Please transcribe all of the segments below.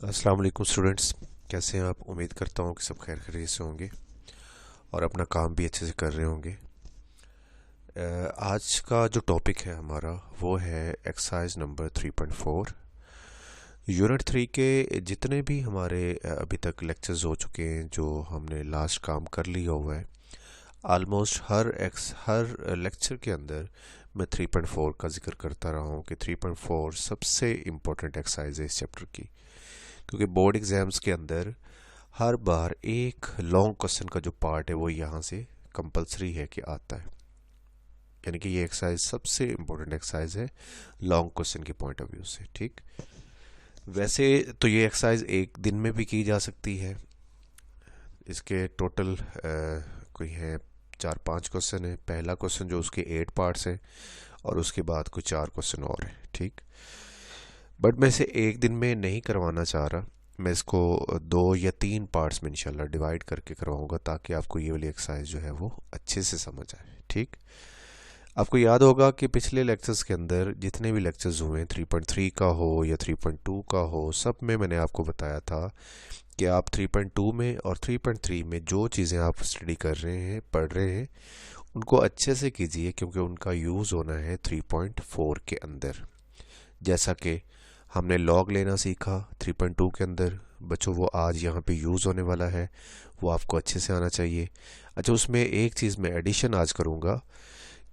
अस्सलाम वालेकुम स्टूडेंट्स। कैसे हैं आप? उम्मीद करता हूँ कि सब खैर खैरियत से होंगे और अपना काम भी अच्छे से कर रहे होंगे। आज का जो टॉपिक है हमारा वो है एक्सरसाइज नंबर 3.4। यूनिट 3 के जितने भी हमारे अभी तक लेक्चर्स हो चुके हैं, जो हमने लास्ट काम कर लिया हुआ है, आलमोस्ट हर लेक्चर के अंदर मैं 3.4 का जिक्र करता रहा हूँ कि 3.4 सबसे इम्पोर्टेंट एक्सरसाइज है इस चैप्टर की, क्योंकि बोर्ड एग्ज़ाम्स के अंदर हर बार एक लॉन्ग क्वेश्चन का जो पार्ट है वो यहाँ से कंपलसरी है कि आता है। यानी कि ये एक्सरसाइज सबसे इम्पोर्टेंट एक्सरसाइज है लॉन्ग क्वेश्चन के पॉइंट ऑफ व्यू से। ठीक, वैसे तो ये एक्सरसाइज एक दिन में भी की जा सकती है। इसके टोटल कोई है 4-5 क्वेश्चन है। पहला क्वेश्चन जो उसके 8 पार्ट्स है और उसके बाद कुछ 4 क्वेश्चन और है। ठीक, बट मैं इसे एक दिन में नहीं करवाना चाह रहा। मैं इसको 2 या 3 पार्ट्स में इंशाल्लाह डिवाइड करके करवाऊंगा, ताकि आपको ये वाली एक्सरसाइज जो है वो अच्छे से समझ आए। ठीक, आपको याद होगा कि पिछले लेक्चर्स के अंदर जितने भी लेक्चर्स हुए, 3.3 का हो या 3.2 का हो, सब में मैंने आपको बताया था कि आप 3.2 में और 3.3 में जो चीज़ें आप स्टडी कर रहे हैं, पढ़ रहे हैं, उनको अच्छे से कीजिए, क्योंकि उनका यूज़ होना है 3.4 के अंदर। जैसा कि हमने लॉग लेना सीखा 3.2 के अंदर, बच्चों वो आज यहाँ पे यूज़ होने वाला है, वो आपको अच्छे से आना चाहिए। अच्छा, उसमें एक चीज़ मैं एडिशन आज करूँगा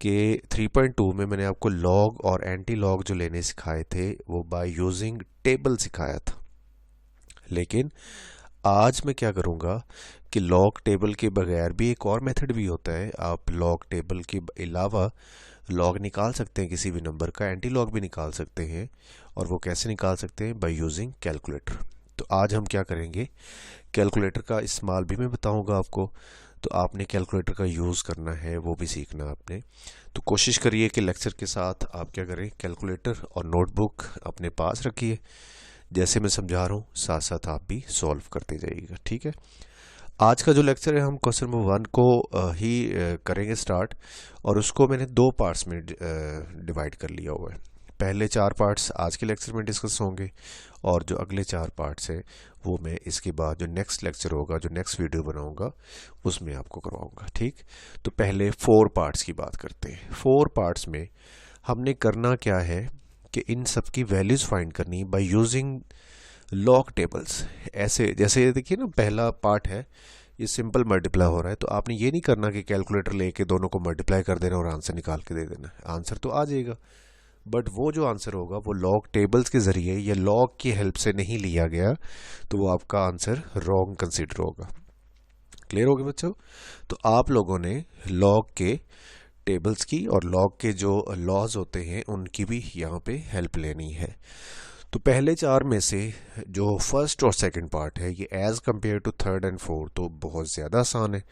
कि 3.2 में मैंने आपको लॉग और एंटी लॉग जो लेने सिखाए थे वो बाय यूजिंग टेबल सिखाया था, लेकिन आज मैं क्या करूँगा कि लॉग टेबल के बगैर भी एक और मेथड भी होता है। आप लॉग टेबल के अलावा लॉग निकाल सकते हैं किसी भी नंबर का, एंटी लॉग भी निकाल सकते हैं। और वो कैसे निकाल सकते हैं? By using calculator. तो आज हम क्या करेंगे, कैलकुलेटर का इस्तेमाल भी मैं बताऊंगा आपको। तो आपने कैलकुलेटर का यूज़ करना है, वो भी सीखना आपने। तो कोशिश करिए कि लेक्चर के साथ आप क्या करें, कैलकुलेटर और नोटबुक अपने पास रखिए। जैसे मैं समझा रहा हूँ साथ साथ आप भी सॉल्व करते जाइएगा। ठीक है, आज का जो लेक्चर है हम क्वेश्चन नंबर 1 को ही करेंगे स्टार्ट, और उसको मैंने 2 पार्ट्स में डिवाइड कर लिया हुआ है। पहले 4 पार्ट्स आज के लेक्चर में डिस्कस होंगे, और जो अगले 4 पार्ट्स हैं वो मैं इसके बाद जो नेक्स्ट लेक्चर होगा, जो नेक्स्ट वीडियो बनाऊंगा, उसमें आपको करवाऊंगा। ठीक, तो पहले 4 पार्ट्स की बात करते हैं। 4 पार्ट्स में हमने करना क्या है कि इन सब की वैल्यूज़ फाइंड करनी बाय यूजिंग लॉग टेबल्स। ऐसे जैसे ये देखिए ना, पहला पार्ट है ये सिंपल मल्टीप्लाई हो रहा है, तो आपने ये नहीं करना कि कैलकुलेटर लेके दोनों को मल्टीप्लाई कर देना और आंसर निकाल के दे देना। आंसर तो आ जाएगा, बट वो जो आंसर होगा वो लॉग टेबल्स के ज़रिए या लॉग की हेल्प से नहीं लिया गया, तो वो आपका आंसर रॉन्ग कंसीडर होगा। क्लियर हो गया बच्चों? तो आप लोगों ने लॉग के टेबल्स की और लॉग के जो लॉज होते हैं उनकी भी यहाँ पे हेल्प लेनी है। तो पहले 4 में से जो फर्स्ट और सेकंड पार्ट है ये as compare to third and fourth तो बहुत ज़्यादा आसान है।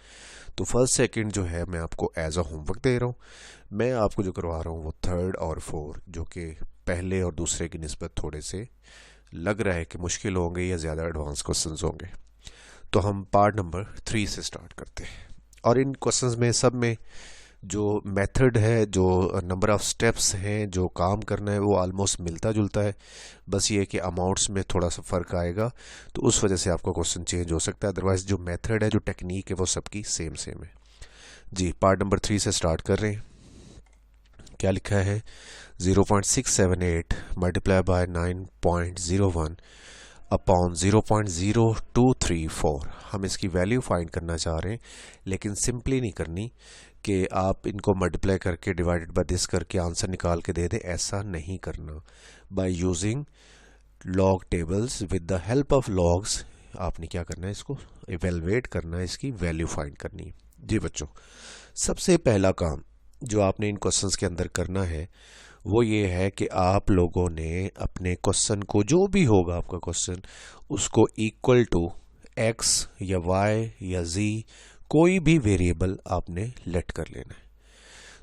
तो फर्स्ट सेकंड जो है मैं आपको एज अ होमवर्क दे रहा हूँ। मैं आपको जो करवा रहा हूँ वो थर्ड और फोर्थ, जो कि पहले और दूसरे की निस्बत थोड़े से लग रहा है कि मुश्किल होंगे या ज़्यादा एडवांस क्वेश्चंस होंगे। तो हम पार्ट नंबर 3 से स्टार्ट करते हैं। और इन क्वेश्चंस में सब में जो मेथड है, जो नंबर ऑफ स्टेप्स हैं, जो काम करना है, वो ऑलमोस्ट मिलता जुलता है। बस ये कि अमाउंट्स में थोड़ा सा फ़र्क आएगा, तो उस वजह से आपका क्वेश्चन चेंज हो सकता है। अदरवाइज जो मेथड है, जो टेक्निक है, वो सबकी सेम सेम है। जी, पार्ट नंबर 3 से स्टार्ट कर रहे हैं। क्या लिखा है? 0.678 मल्टीप्लाई बाय 9.01 अपॉन 0.0234। हम इसकी वैल्यू फाइंड करना चाह रहे हैं, लेकिन सिंपली नहीं करनी कि आप इनको मल्टीप्लाई करके डिवाइडेड बाय दिस करके आंसर निकाल के दे दें। ऐसा नहीं करना। By using log tables with the help of logs आपने क्या करना है, इसको इवेलुएट करना है, इसकी वैल्यू फाइंड करनी है। जी बच्चों, सबसे पहला काम जो आपने इन क्वेश्चंस के अंदर करना है वो ये है कि आप लोगों ने अपने क्वेश्चन को, जो भी होगा आपका क्वेश्चन, उसको इक्वल टू एक्स या वाई या जी, कोई भी वेरिएबल आपने लेट कर लेना है।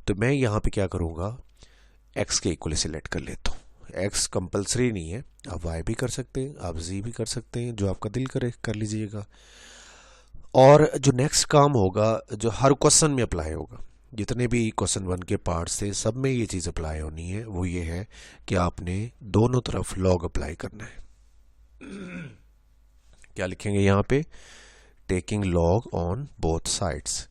तो मैं यहाँ पे क्या करूँगा, एक्स के इक्वल सिलेक्ट कर लेता हूँ। एक्स कंपलसरी नहीं है, आप वाई भी कर सकते हैं, आप जी भी कर सकते हैं, जो आपका दिल करे कर लीजिएगा। और जो नेक्स्ट काम होगा, जो हर क्वेश्चन में अप्लाई होगा, जितने भी क्वेश्चन 1 के पार्ट्स थे सब में ये चीज़ अप्लाई होनी है, वो ये है कि आपने दोनों तरफ लॉग अप्लाई करना है। क्या लिखेंगे यहाँ पे, taking log on both sides.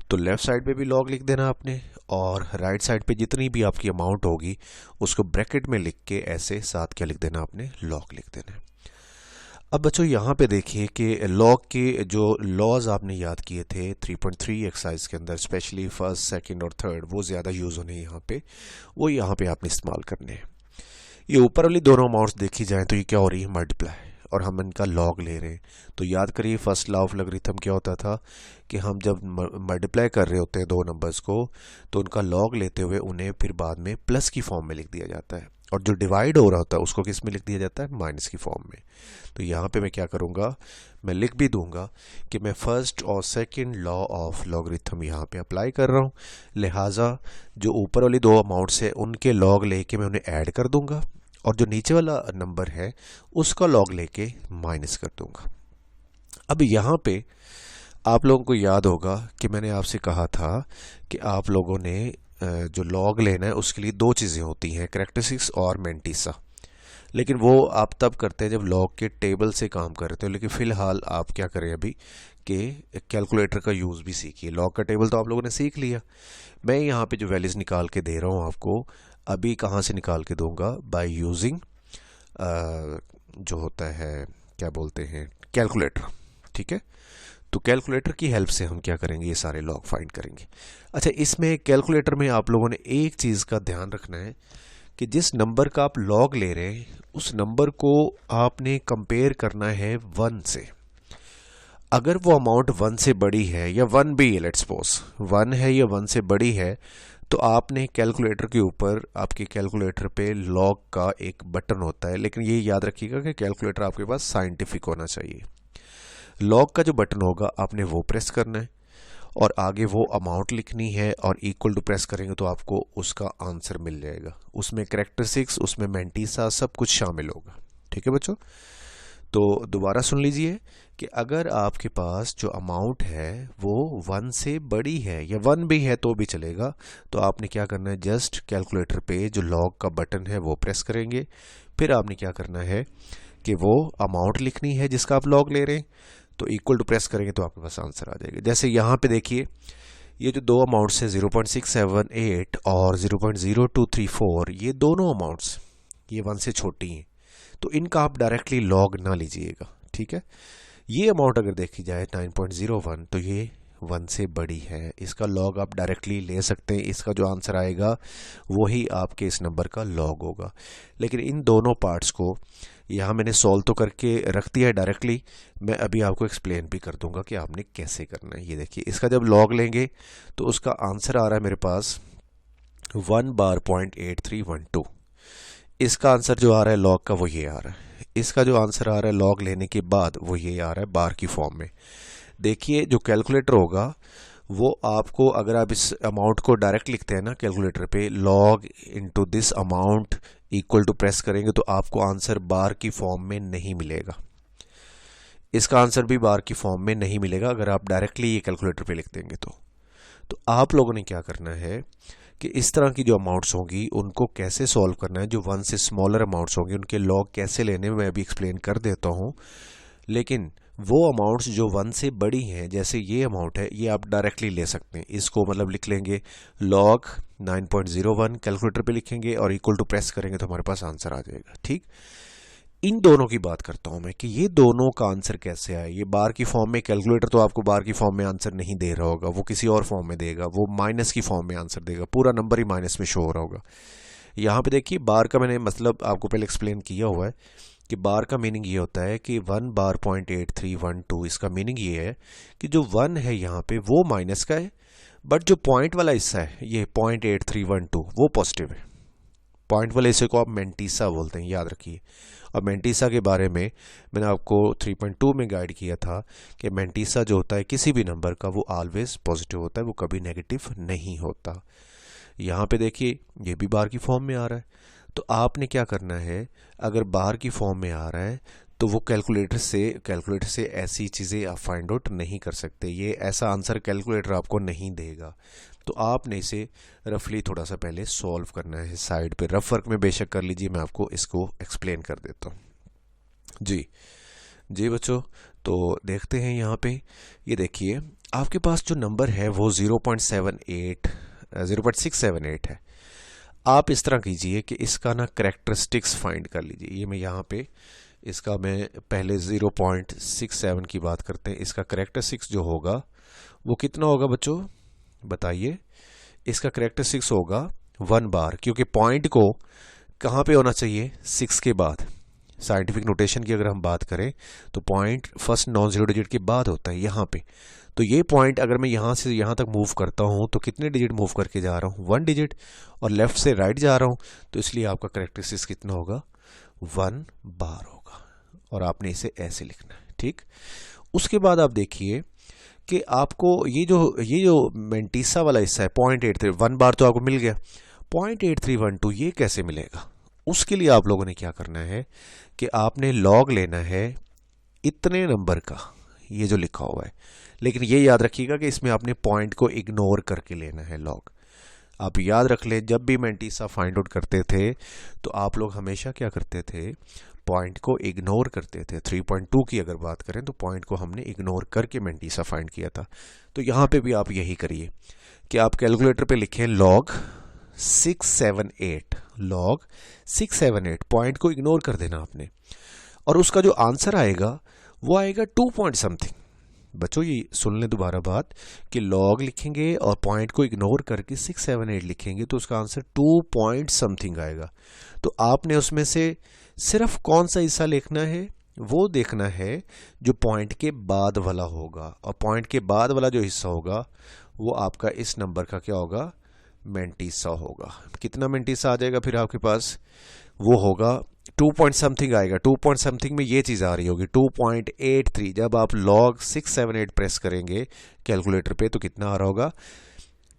तो लेफ्ट साइड पे भी लॉग लिख देना आपने, और राइट साइड पे जितनी भी आपकी अमाउंट होगी उसको ब्रैकेट में लिख के ऐसे साथ क्या लिख देना आपने, लॉग लिख देना है। अब बच्चों यहाँ पे देखिए कि लॉग के जो लॉज आपने याद किए थे 3.3 एक्सरसाइज के अंदर, स्पेशली फर्स्ट, सेकंड और थर्ड, वो ज़्यादा यूज़ होने यहाँ पे, वो यहाँ पे आपने इस्तेमाल करने हैं। ये ऊपर वाली दोनों अमाउंट्स देखी जाएं तो ये क्या हो रही है, मल्टीप्लाई, और हम इनका लॉग ले रहे हैं। तो याद करिए फर्स्ट लॉ ऑफ लॉगरिथम क्या होता था कि हम जब मल्टीप्लाई कर रहे होते हैं दो नंबर्स को तो उनका लॉग लेते हुए उन्हें फिर बाद में प्लस की फॉर्म में लिख दिया जाता है, और जो डिवाइड हो रहा होता है उसको किस में लिख दिया जाता है, माइनस की फॉर्म में। तो यहाँ पे मैं क्या करूँगा, मैं लिख भी दूंगा कि मैं फर्स्ट और सेकंड लॉ ऑफ लॉगरिथम यहाँ पे अप्लाई कर रहा हूँ, लिहाजा जो ऊपर वाली दो अमाउंट्स है उनके लॉग लेके मैं उन्हें ऐड कर दूंगा, और जो नीचे वाला नंबर है उसका लॉग लेके माइनस कर दूंगा। अब यहाँ पे आप लोगों को याद होगा कि मैंने आपसे कहा था कि आप लोगों ने जो लॉग लेना है उसके लिए दो चीज़ें होती हैं, करैक्टरिस्टिक्स और मैंटीसा। लेकिन वो आप तब करते हैं जब लॉग के टेबल से काम करते हो, लेकिन फ़िलहाल आप क्या करें अभी कि कैलकुलेटर का यूज़ भी सीखिए। लॉग का टेबल तो आप लोगों ने सीख लिया, मैं यहाँ पे जो वैल्यूज़ निकाल के दे रहा हूँ आपको, अभी कहाँ से निकाल के दूंगा, बाय यूजिंग जो होता है क्या बोलते हैं, कैलकुलेटर। ठीक है, तो कैलकुलेटर की हेल्प से हम क्या करेंगे, ये सारे लॉग फाइंड करेंगे। अच्छा, इसमें कैलकुलेटर में आप लोगों ने एक चीज़ का ध्यान रखना है कि जिस नंबर का आप लॉग ले रहे हैं उस नंबर को आपने कंपेयर करना है 1 से। अगर वो अमाउंट 1 से बड़ी है, या 1 भी है, लेट्स सपोज 1 है या 1 से बड़ी है, तो आपने कैलकुलेटर के ऊपर, आपके कैलकुलेटर पे लॉग का एक बटन होता है, लेकिन ये याद रखिएगा कि कैलकुलेटर आपके पास साइंटिफिक होना चाहिए। लॉग का जो बटन होगा आपने वो प्रेस करना है, और आगे वो अमाउंट लिखनी है, और इक्वल टू प्रेस करेंगे तो आपको उसका आंसर मिल जाएगा। उसमें करैक्टरिस्टिक्स, उसमें मैंटीसा, सब कुछ शामिल होगा। ठीक है बच्चों, तो दोबारा सुन लीजिए कि अगर आपके पास जो अमाउंट है वो 1 से बड़ी है, या 1 भी है तो भी चलेगा, तो आपने क्या करना है, जस्ट कैलकुलेटर पे जो लॉग का बटन है वो प्रेस करेंगे। फिर आपने क्या करना है कि वो अमाउंट लिखनी है जिसका आप लॉग ले रहे हैं, तो इक्वल टू प्रेस करेंगे तो आपके पास आंसर आ जाएगा। जैसे यहाँ पे देखिए, ये जो दो अमाउंट्स हैं 0.678 और 0.0234, ये दोनों अमाउंट्स ये 1 से छोटी हैं, तो इनका आप डायरेक्टली लॉग ना लीजिएगा। ठीक है, ये अमाउंट अगर देखी जाए 9.01, तो ये 1 से बड़ी है, इसका लॉग आप डायरेक्टली ले सकते हैं। इसका जो आंसर आएगा वही आपके इस नंबर का लॉग होगा। लेकिन इन दोनों पार्ट्स को यहाँ मैंने सॉल्व तो करके रख दिया है डायरेक्टली, मैं अभी आपको एक्सप्लेन भी कर दूंगा कि आपने कैसे करना है। ये देखिए, इसका जब लॉग लेंगे तो उसका आंसर आ रहा है मेरे पास 1 bar.8312। इसका आंसर जो आ रहा है लॉग का वो ये आ रहा है, इसका जो आंसर आ रहा है लॉग लेने के बाद वो ये आ रहा है बार की फॉर्म में। देखिए जो कैलकुलेटर होगा वो आपको, अगर आप इस अमाउंट को डायरेक्ट लिखते हैं ना कैलकुलेटर पे, log into this amount equal to press करेंगे तो आपको आंसर बार की फॉर्म में नहीं मिलेगा। इसका आंसर भी बार की फॉर्म में नहीं मिलेगा अगर आप डायरेक्टली ये कैलकुलेटर पे लिख देंगे तो आप लोगों ने क्या करना है कि इस तरह की जो अमाउंट्स होंगी उनको कैसे सॉल्व करना है, जो 1 से स्मॉलर अमाउंट्स होंगी उनके लॉग कैसे लेने में मैं अभी एक्सप्लेन कर देता हूँ। लेकिन वो अमाउंट्स जो 1 से बड़ी हैं, जैसे ये अमाउंट है, ये आप डायरेक्टली ले सकते हैं। इसको मतलब लिख लेंगे लॉग 9.01, कैलकुलेटर पे लिखेंगे और इक्वल टू प्रेस करेंगे तो हमारे पास आंसर आ जाएगा। ठीक, इन दोनों की बात करता हूं मैं कि ये दोनों का आंसर कैसे आए। ये बार की फॉर्म में, कैलकुलेटर तो आपको बार की फॉर्म में आंसर नहीं दे रहा होगा, वो किसी और फॉर्म में देगा, वो माइनस की फॉर्म में आंसर देगा, पूरा नंबर ही माइनस में शो हो रहा होगा। यहाँ पे देखिए बार का मैंने मतलब आपको पहले एक्सप्लेन किया हुआ है कि बार का मीनिंग ये होता है कि 1 bar.8312, इसका मीनिंग ये है कि जो 1 है यहाँ पे वो माइनस का है, बट जो पॉइंट वाला हिस्सा है ये 0.8312 वो पॉजिटिव है। पॉइंट वाले हिस्से को आप मैंटीसा बोलते हैं, याद रखिए। और मैंटीसा के बारे में मैंने आपको 3.2 में गाइड किया था कि मैंटीसा जो होता है किसी भी नंबर का वो ऑलवेज पॉजिटिव होता है, वो कभी नेगेटिव नहीं होता। यहाँ पे देखिए ये भी बार की फॉर्म में आ रहा है, तो आपने क्या करना है, अगर बार की फॉर्म में आ रहा है तो वो कैलकुलेटर से ऐसी चीज़ें आप फाइंड आउट नहीं कर सकते, ये ऐसा आंसर कैलकुलेटर आपको नहीं देगा। तो आपने इसे रफली थोड़ा सा पहले सॉल्व करना है, साइड पे रफ वर्क में बेशक कर लीजिए, मैं आपको इसको एक्सप्लेन कर देता हूँ। जी बच्चों, तो देखते हैं यहाँ पे, ये देखिए आपके पास जो नंबर है वो 0.678 है। आप इस तरह कीजिए कि इसका ना करेक्टरिस्टिक्स फाइंड कर लीजिए। ये मैं यहाँ पे इसका मैं पहले 0.67 की बात करते हैं। इसका करेक्टरिस्टिक्स जो होगा वो कितना होगा बच्चों, बताइए। इसका करेक्टरिस्टिक्स होगा 1 बार, क्योंकि पॉइंट को कहाँ पे होना चाहिए, 6 के बाद। साइंटिफिक नोटेशन की अगर हम बात करें तो point first non zero digit के बाद होता है यहाँ पे। तो ये पॉइंट अगर मैं यहाँ से यहाँ तक मूव करता हूँ तो कितने डिजिट मूव करके जा रहा हूँ, 1 डिजिट, और लेफ्ट से राइट जा रहा हूँ, तो इसलिए आपका करेक्टरिस्टिक्स कितना होगा, 1 बार होगा। और आपने इसे ऐसे लिखना है, ठीक। उसके बाद आप देखिए कि आपको ये जो मेंटीसा वाला हिस्सा है 0.83, 1 बार तो आपको मिल गया, 0.8312 ये कैसे मिलेगा। उसके लिए आप लोगों ने क्या करना है कि आपने लॉग लेना है इतने नंबर का, ये जो लिखा हुआ है, लेकिन ये याद रखिएगा कि इसमें आपने पॉइंट को इग्नोर करके लेना है लॉग। आप याद रख लें, जब भी मेंटीसा फाइंड आउट करते थे तो आप लोग हमेशा क्या करते थे, पॉइंट को इग्नोर करते थे। 3.2 की अगर बात करें तो पॉइंट को हमने इग्नोर करके मेंटीसा फाइंड किया था। तो यहाँ पे भी आप यही करिए कि आप कैलकुलेटर पे लिखें लॉग 678, लॉग 678, पॉइंट को इग्नोर कर देना आपने, और उसका जो आंसर आएगा वो आएगा 2 पॉइंट समथिंग। बच्चों ये सुन लें दोबारा बात कि लॉग लिखेंगे और पॉइंट को इग्नोर करके 678 लिखेंगे तो उसका आंसर 2 पॉइंट समथिंग आएगा। तो आपने उसमें से सिर्फ कौन सा हिस्सा लिखना है, वो देखना है जो पॉइंट के बाद वाला होगा, और पॉइंट के बाद वाला जो हिस्सा होगा वो आपका इस नंबर का क्या होगा, मेंटीसा होगा। कितना मेंटीसा आ जाएगा फिर आपके पास, वो होगा 2 पॉइंट समथिंग आएगा। 2 पॉइंट समथिंग में ये चीज़ आ रही होगी 2.83। जब आप लॉग 678 प्रेस करेंगे कैलकुलेटर पे तो कितना आ रहा होगा,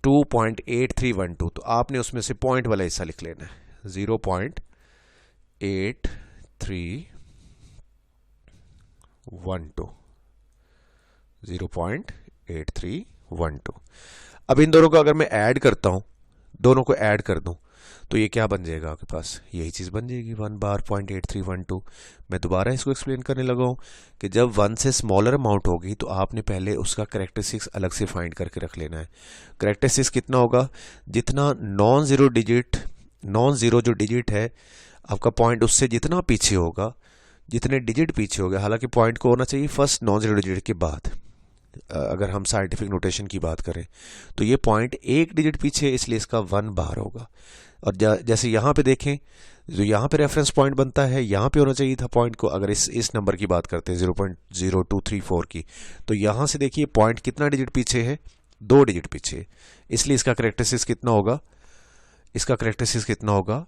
2.8312। तो आपने उसमें से पॉइंट वाला हिस्सा लिख लेना है, 0.8312, 0.8312। अब इन दोनों को अगर मैं ऐड करता हूं, दोनों को ऐड कर दूं तो ये क्या बन जाएगा आपके पास, यही चीज़ बन जाएगी 1 बार 0.8312। मैं दोबारा इसको एक्सप्लेन करने लगा हूँ कि जब 1 से स्मॉलर अमाउंट होगी तो आपने पहले उसका करेक्टरिस्टिक्स अलग से फाइंड करके रख लेना है। करेक्टरिस्टिक्स कितना होगा, जितना नॉन ज़ीरो जो डिजिट है आपका पॉइंट उससे जितना पीछे होगा, जितने डिजिट पीछे हो गए, हालांकि पॉइंट को होना चाहिए फर्स्ट नॉन ज़ीरो डिजिट के बाद। अगर हम साइंटिफिक नोटेशन की बात करें तो ये पॉइंट 1 डिजिट पीछे, इसलिए इसका 1 बार होगा। और जैसे यहाँ पे देखें, जो यहाँ पे रेफरेंस पॉइंट बनता है यहाँ पे होना चाहिए था पॉइंट को। अगर इस नंबर की बात करते हैं 0.0234 की, तो यहाँ से देखिए पॉइंट कितना डिजिट पीछे है, 2 डिजिट पीछे, इसलिए इसका करेक्टरिस्टिक्स कितना होगा, इसका करेक्टरिस्टिक्स कितना होगा,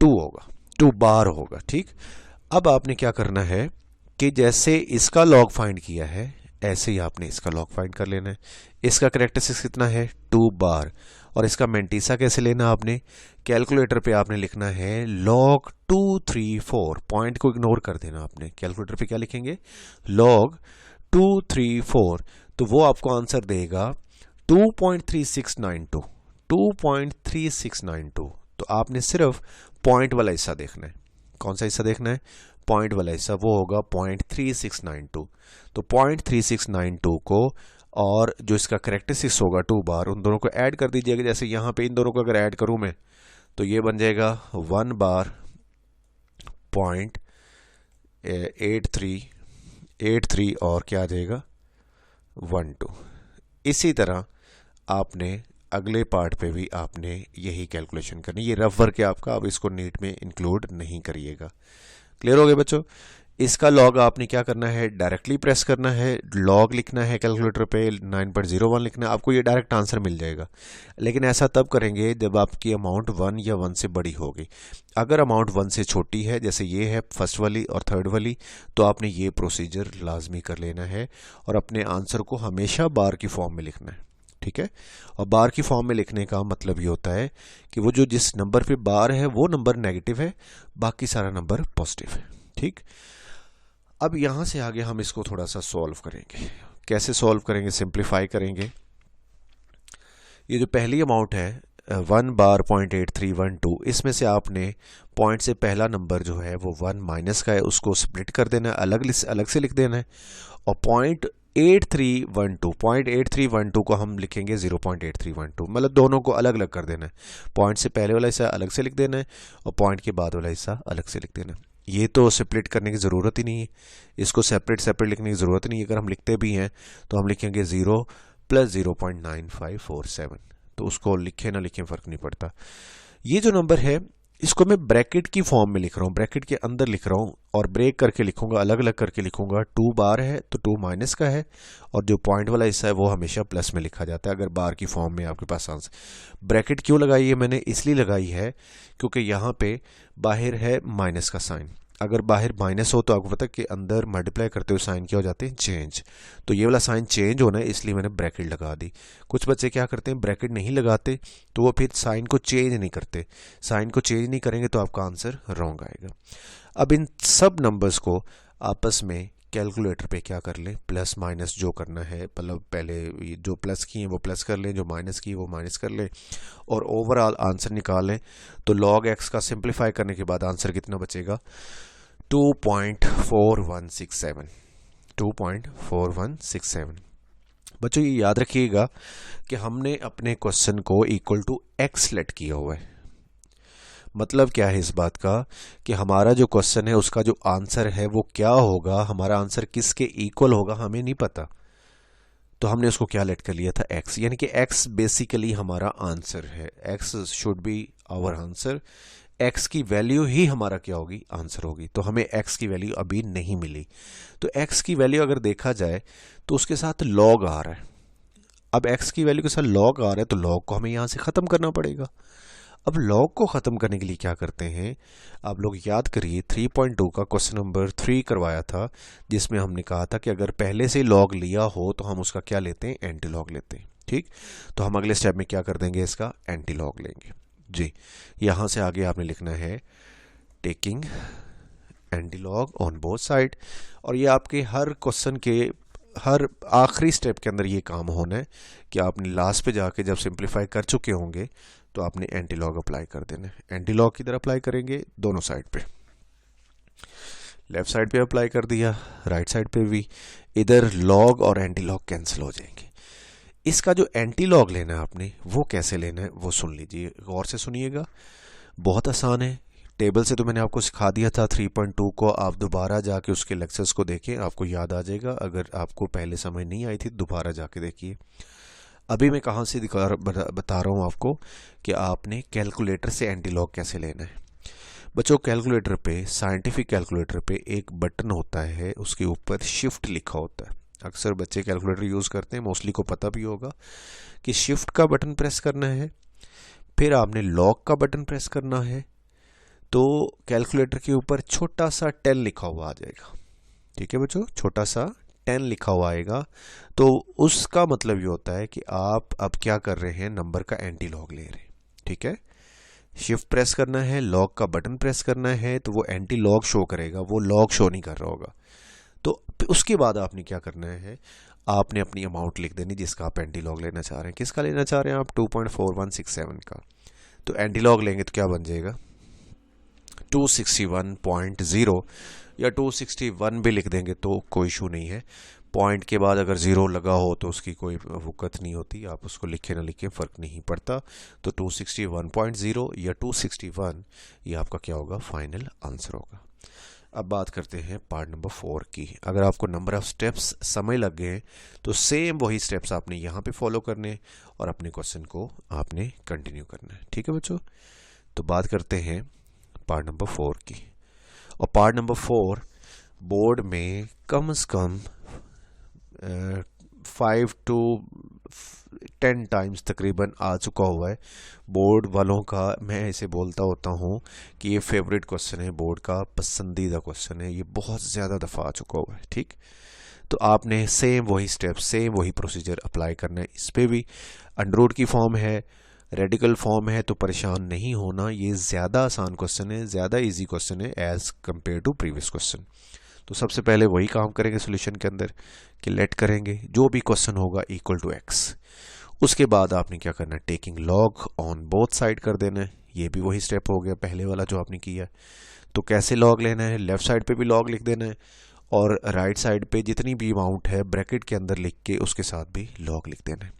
2 होगा, 2 बार होगा, ठीक। अब आपने क्या करना है कि जैसे इसका लॉग फाइंड किया है ऐसे ही आपने इसका लॉग फाइंड कर लेना है। इसका करेक्टरिस्टिक्स कितना है, 2 बार, और इसका मेंटीसा कैसे लेना, आपने कैलकुलेटर पे आपने लिखना है log 234, पॉइंट को इग्नोर कर देना आपने। कैलकुलेटर पे क्या लिखेंगे, log 234, तो वो आपको आंसर देगा 2.3692, 2.3692। तो आपने सिर्फ पॉइंट वाला हिस्सा देखना है। कौन सा हिस्सा देखना है, पॉइंट वाला हिस्सा, वो होगा 0.3692। तो 0.3692 को और जो इसका करेक्टरिस्टिक्स होगा 2 बार, उन दोनों को ऐड कर दीजिएगा। जैसे यहाँ पे इन दोनों को अगर ऐड करूँ मैं तो ये बन जाएगा 1 बार 0.83 और क्या आ जाएगा 12। इसी तरह आपने अगले पार्ट पे भी आपने यही कैलकुलेशन करनी। ये रफ वर्क है आपका, आप इसको नीट में इंक्लूड नहीं करिएगा। क्लियर हो गया बच्चों। इसका लॉग आपने क्या करना है, डायरेक्टली प्रेस करना है, लॉग लिखना है कैलकुलेटर पे, 9.01 लिखना है, आपको ये डायरेक्ट आंसर मिल जाएगा। लेकिन ऐसा तब करेंगे जब आपकी अमाउंट 1 या 1 से बड़ी होगी। अगर अमाउंट 1 से छोटी है, जैसे ये है फर्स्ट वाली और थर्ड वाली, तो आपने ये प्रोसीजर लाजमी कर लेना है और अपने आंसर को हमेशा बार की फॉर्म में लिखना है, ठीक है। और बार की फॉर्म में लिखने का मतलब ये होता है कि वो जो जिस नंबर पे बार है वो नंबर नेगेटिव है, बाकी सारा नंबर पॉजिटिव है, ठीक। अब यहां से आगे हम इसको थोड़ा सा सॉल्व करेंगे। कैसे सॉल्व करेंगे, सिंप्लीफाई करेंगे। ये जो पहली अमाउंट है 1 बार 0.8312, इसमें से आपने पॉइंट से पहला नंबर जो है वो 1 माइनस का है, उसको स्प्लिट कर देना है, अलग से लिख देना है। और 0.8312 को हम लिखेंगे 0.8312, मतलब दोनों को अलग अलग कर देना है। पॉइंट से पहले वाला हिस्सा अलग से लिख देना है और पॉइंट के बाद वाला हिस्सा अलग से लिख देना है। ये तो सेपरेट करने की ज़रूरत ही नहीं है, इसको सेपरेट लिखने की ज़रूरत नहीं है। अगर हम लिखते भी हैं तो हम लिखेंगे 0 + 0.9547, तो उसको लिखे ना लिखें फ़र्क नहीं पड़ता। ये जो नंबर है इसको मैं ब्रैकेट की फॉर्म में लिख रहा हूँ, ब्रैकेट के अंदर लिख रहा हूँ और ब्रेक करके लिखूंगा, अलग अलग करके लिखूंगा। 2 बार है तो 2 माइनस का है, और जो पॉइंट वाला हिस्सा है वो हमेशा प्लस में लिखा जाता है अगर बार की फॉर्म में आपके पास आंसर। ब्रैकेट क्यों लगाई है मैंने, इसलिए लगाई है क्योंकि यहाँ पे बाहर है माइनस का साइन। अगर बाहर माइनस हो तो आपको पता है कि अंदर मल्टीप्लाई करते हुए साइन क्या हो जाते हैं, चेंज। तो ये वाला साइन चेंज होना है, इसलिए मैंने ब्रैकेट लगा दी। कुछ बच्चे क्या करते हैं, ब्रैकेट नहीं लगाते तो वो फिर साइन को चेंज नहीं करते। साइन को चेंज नहीं करेंगे तो आपका आंसर रॉन्ग आएगा। अब इन सब नंबर्स को आपस में कैलकुलेटर पे क्या कर लें, प्लस माइनस जो करना है, मतलब पहले जो प्लस की हैं वो प्लस कर लें, जो माइनस की वो माइनस कर लें और ओवरऑल आंसर निकालें। तो log x का सिंप्लीफाई करने के बाद आंसर कितना बचेगा, 2.4167। 2.4167। बच्चों ये याद रखिएगा कि हमने अपने क्वेश्चन को इक्वल टू x लेट किया हुआ है। मतलब क्या है इस बात का कि हमारा जो क्वेश्चन है उसका जो आंसर है वो क्या होगा, हमारा आंसर किसके इक्वल होगा हमें नहीं पता, तो हमने उसको क्या लेट कर लिया था, x। यानी कि x बेसिकली हमारा आंसर है, x should be our answer. x की वैल्यू ही हमारा क्या होगी, आंसर होगी। तो हमें x की वैल्यू अभी नहीं मिली, तो x की वैल्यू अगर देखा जाए तो उसके साथ log आ रहा है। अब x की वैल्यू के साथ log आ रहा है तो log को हमें यहां से ख़त्म करना पड़ेगा। अब log को ख़त्म करने के लिए क्या करते हैं, आप लोग याद करिए 3.2 का क्वेश्चन नंबर 3 करवाया था, जिसमें हमने कहा था कि अगर पहले से log लिया हो तो हम उसका क्या लेते हैं, एंटी लॉग लेते हैं। ठीक, तो हम अगले स्टेप में क्या कर देंगे, इसका एंटी लॉग लेंगे जी। यहाँ से आगे आपने लिखना है taking anti log on both side, और ये आपके हर क्वेश्चन के हर आखिरी स्टेप के अंदर ये काम होना है कि आपने लास्ट पे जाके जब सिंप्लीफाई कर चुके होंगे तो आपने एंटी लॉग अप्लाई कर देना है। एंटी लॉग किधर अप्लाई करेंगे, दोनों साइड पे, लेफ्ट साइड पे अप्लाई कर दिया, राइट साइड पे भी। इधर लॉग और एंटी लॉग कैंसिल हो जाएंगे। इसका जो एंटी लॉग लेना है आपने वो कैसे लेना है वो सुन लीजिए, गौर से सुनिएगा, बहुत आसान है। टेबल से तो मैंने आपको सिखा दिया था 3.2 को, आप दोबारा जाके उसके लेक्चर्स को देखें, आपको याद आ जाएगा। अगर आपको पहले समझ नहीं आई थी दोबारा जाके देखिए। अभी मैं कहाँ से बता रहा हूँ आपको कि आपने कैलकुलेटर से एंटी लॉग कैसे लेना है। बच्चों कैलकुलेटर पे, साइंटिफिक कैलकुलेटर पे एक बटन होता है, उसके ऊपर शिफ्ट लिखा होता है। अक्सर बच्चे कैलकुलेटर यूज़ करते हैं, मोस्टली को पता भी होगा कि शिफ्ट का बटन प्रेस करना है, फिर आपने लॉक का बटन प्रेस करना है, तो कैलकुलेटर के ऊपर छोटा सा 10 लिखा हुआ आ जाएगा। ठीक है बच्चों, छोटा सा 10 लिखा हुआ आएगा, तो उसका मतलब ये होता है कि आप अब क्या कर रहे हैं, नंबर का एंटी लॉग ले रहे हैं। ठीक है, शिफ्ट प्रेस करना है, लॉग का बटन प्रेस करना है, तो वो एंटी लॉग शो करेगा, वो लॉग शो नहीं कर रहा होगा। तो उसके बाद आपने क्या करना है, आपने अपनी अमाउंट लिख देनी जिसका आप एंटी लॉग लेना चाह रहे हैं। किसका लेना चाह रहे हैं आप, 2.4167 का। तो एंटी लॉग लेंगे तो क्या बन जाएगा, 261.0, या 261 भी लिख देंगे तो कोई इशू नहीं है। पॉइंट के बाद अगर ज़ीरो लगा हो तो उसकी कोई वक़्त नहीं होती, आप उसको लिखे ना लिखे फ़र्क नहीं पड़ता। तो 261.0 या 261 ये आपका क्या होगा, फाइनल आंसर होगा। अब बात करते हैं पार्ट नंबर 4 की। अगर आपको नंबर ऑफ स्टेप्स समझ लग गए तो सेम वही स्टेप्स आपने यहाँ पे फॉलो करने और अपने क्वेश्चन को आपने कंटिन्यू करना है। ठीक है बच्चों, तो बात करते हैं पार्ट नंबर 4 की। और पार्ट नंबर 4 बोर्ड में कम से कम 5 to 10 टाइम्स तकरीबन आ चुका हुआ है। बोर्ड वालों का मैं इसे बोलता होता हूँ कि ये फेवरेट क्वेश्चन है, बोर्ड का पसंदीदा क्वेश्चन है, ये बहुत ज़्यादा दफ़ा आ चुका हुआ है। ठीक, तो आपने सेम वही स्टेप, सेम वही प्रोसीजर अप्लाई करना है। इस पर भी अंडररूट की फॉर्म है, रेडिकल फॉर्म है, तो परेशान नहीं होना, ये ज़्यादा आसान क्वेश्चन है, ज़्यादा इजी क्वेश्चन है as compare to previous question. तो सबसे पहले वही काम करेंगे सोल्यूशन के अंदर कि लेट करेंगे जो भी क्वेश्चन होगा इक्वल टू एक्स, उसके बाद आपने क्या करना है, taking log on both side कर देना है। ये भी वही स्टेप हो गया पहले वाला जो आपने किया है। तो कैसे लॉग लेना है, लेफ्ट साइड पे भी लॉग लिख देना है और राइट साइड पे जितनी भी अमाउंट है ब्रैकेट के अंदर लिख के उसके साथ भी लॉग लिख देना है।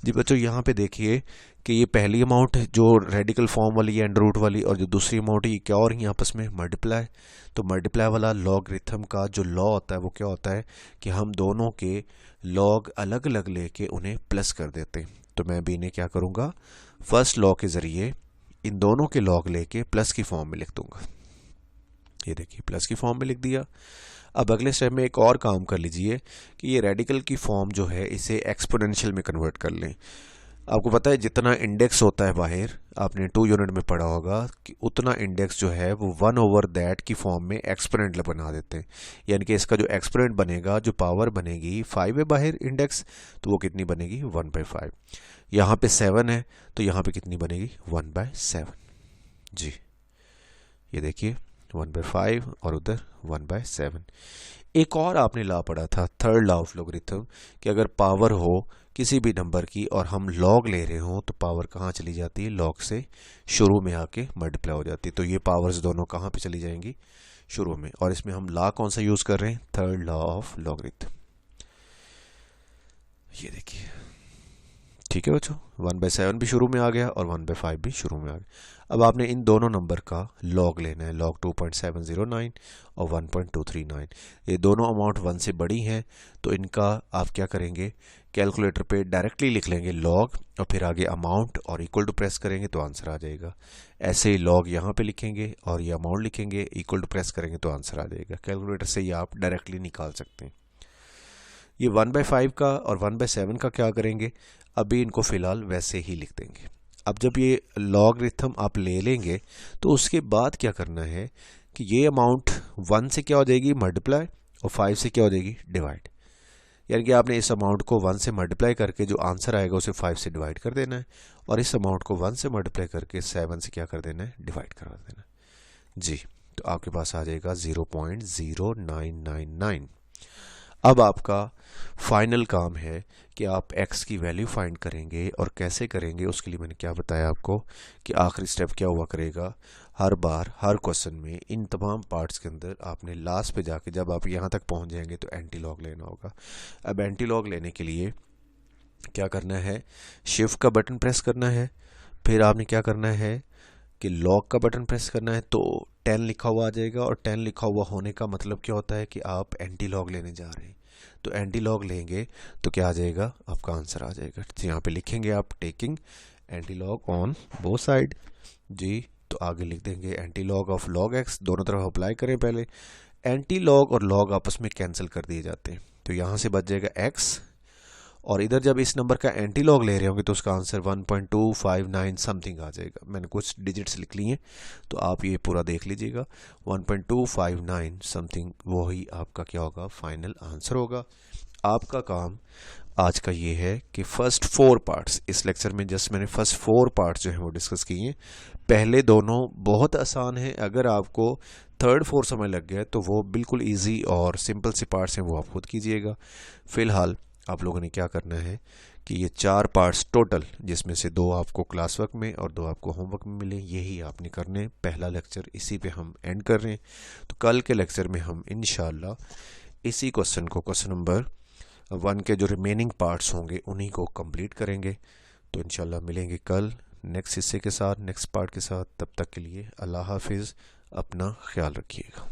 जी बच्चों, यहाँ पे देखिए कि ये पहली अमाउंट जो रेडिकल फॉर्म वाली है अंडर रूट वाली, और जो दूसरी अमाउंट है ये क्या हो रही है आपस में, मल्टीप्लाई। तो मल्टीप्लाई वाला लॉगरिथम का जो लॉ होता है वो क्या होता है कि हम दोनों के लॉग अलग अलग लेके उन्हें प्लस कर देते हैं। तो मैं भी इन्हें क्या करूँगा, फर्स्ट लॉ के ज़रिए इन दोनों के लॉग लेके प्लस की फॉर्म में लिख दूंगा। ये देखिए प्लस की फॉर्म में लिख दिया। अब अगले स्टेप में एक और काम कर लीजिए कि ये रेडिकल की फॉर्म जो है इसे एक्सपोनेंशियल में कन्वर्ट कर लें। आपको पता है जितना इंडेक्स होता है बाहर, आपने 2 यूनिट में पढ़ा होगा कि उतना इंडेक्स जो है वो 1/that की फॉर्म में एक्सपोनेंट बना देते हैं। यानी कि इसका जो एक्सपोनेंट बनेगा, जो पावर बनेगी 5 है बाहर इंडेक्स, तो वो कितनी बनेगी 1/5। यहाँ पे 7 है तो यहाँ पे कितनी बनेगी 1/7। जी ये देखिए 1/5 और उधर 1/7। एक और आपने लॉ पढ़ा था, थर्ड लॉ ऑफ लॉगरिथम, कि अगर पावर हो किसी भी नंबर की और हम लॉग ले रहे हो तो पावर कहाँ चली जाती है, लॉग से शुरू में आके मल्टीप्लाई हो जाती है। तो ये पावर्स दोनों कहाँ पे चली जाएंगी, शुरू में। और इसमें हम लॉ कौन सा यूज कर रहे हैं, थर्ड लॉ ऑफ लॉगरिथम। ये देखिए ठीक है बच्चों, 1/7 भी शुरू में आ गया और 1/5 भी शुरू में आ गया। अब आपने इन दोनों नंबर का लॉग लेना है, लॉग 2.709 और 1.239। ये दोनों अमाउंट 1 से बड़ी हैं तो इनका आप क्या करेंगे, कैलकुलेटर पे डायरेक्टली लिख लेंगे लॉग और फिर आगे अमाउंट और इक्वल टू प्रेस करेंगे तो आंसर आ जाएगा। ऐसे ही लॉग यहाँ पे लिखेंगे और ये अमाउंट लिखेंगे, इक्वल टू प्रेस करेंगे तो आंसर आ जाएगा। कैलकुलेटर से ये आप डायरेक्टली निकाल सकते हैं। ये 1/5 का और 1/7 का क्या करेंगे, अभी इनको फिलहाल वैसे ही लिख देंगे। अब जब ये लॉगरिथम आप ले लेंगे तो उसके बाद क्या करना है कि ये अमाउंट 1 से क्या हो जाएगी मल्टीप्लाई और 5 से क्या हो जाएगी डिवाइड। यानी कि आपने इस अमाउंट को 1 से मल्टीप्लाई करके जो आंसर आएगा उसे 5 से डिवाइड कर देना है और इस अमाउंट को 1 से मल्टीप्लाई करके 7 से क्या कर देना है, डिवाइड करवा देना है। जी तो आपके पास आ जाएगा 0.0999। अब आपका फाइनल काम है कि आप x की वैल्यू फाइंड करेंगे, और कैसे करेंगे उसके लिए मैंने क्या बताया आपको कि आखिरी स्टेप क्या हुआ करेगा, हर बार हर क्वेश्चन में इन तमाम पार्ट्स के अंदर आपने लास्ट पे जाके जब आप यहाँ तक पहुँच जाएंगे तो एंटी लॉग लेना होगा। अब एंटी लॉग लेने के लिए क्या करना है, शिफ्ट का बटन प्रेस करना है, फिर आपने क्या करना है कि लॉग का बटन प्रेस करना है तो 10 लिखा हुआ आ जाएगा। और 10 लिखा हुआ होने का मतलब क्या होता है कि आप एंटी लॉग लेने जा रहे हैं। तो एंटी लॉग लेंगे तो क्या आ जाएगा, आपका आंसर आ जाएगा। तो यहाँ पे लिखेंगे आप taking anti log on both side. जी तो आगे लिख देंगे anti log of log x, दोनों तरफ अप्लाई करें पहले। एंटी लॉग और लॉग आपस में कैंसिल कर दिए जाते हैं तो यहाँ से बच जाएगा एक्स, और इधर जब इस नंबर का एंटी लॉग ले रहे होंगे तो उसका आंसर 1.259 समथिंग आ जाएगा। मैंने कुछ डिजिट्स लिख लिए हैं तो आप ये पूरा देख लीजिएगा, 1.259 समथिंग वही आपका क्या होगा, फाइनल आंसर होगा। आपका काम आज का ये है कि फर्स्ट 4 पार्ट्स इस लेक्चर में जस्ट मैंने फर्स्ट 4 पार्ट्स जो हैं वो डिस्कस किए हैं। पहले दोनों बहुत आसान है, अगर आपको थर्ड 4 समय लग गया तो वो बिल्कुल ईजी और सिंपल से पार्ट्स हैं, वो आप खुद कीजिएगा। फिलहाल आप लोगों ने क्या करना है कि ये 4 पार्ट्स टोटल, जिसमें से 2 आपको क्लास वर्क में और 2 आपको होमवर्क में मिले, यही आपने करने। पहला लेक्चर इसी पे हम एंड कर रहे हैं। तो कल के लेक्चर में हम इंशाल्लाह इसी क्वेश्चन को, क्वेश्चन नंबर 1 के जो रिमेनिंग पार्ट्स होंगे उन्हीं को कंप्लीट करेंगे। तो इंशाल्लाह मिलेंगे कल नेक्स्ट हिस्से के साथ, नेक्स्ट पार्ट के साथ। तब तक के लिए अल्लाह हाफिज़, अपना ख्याल रखिएगा।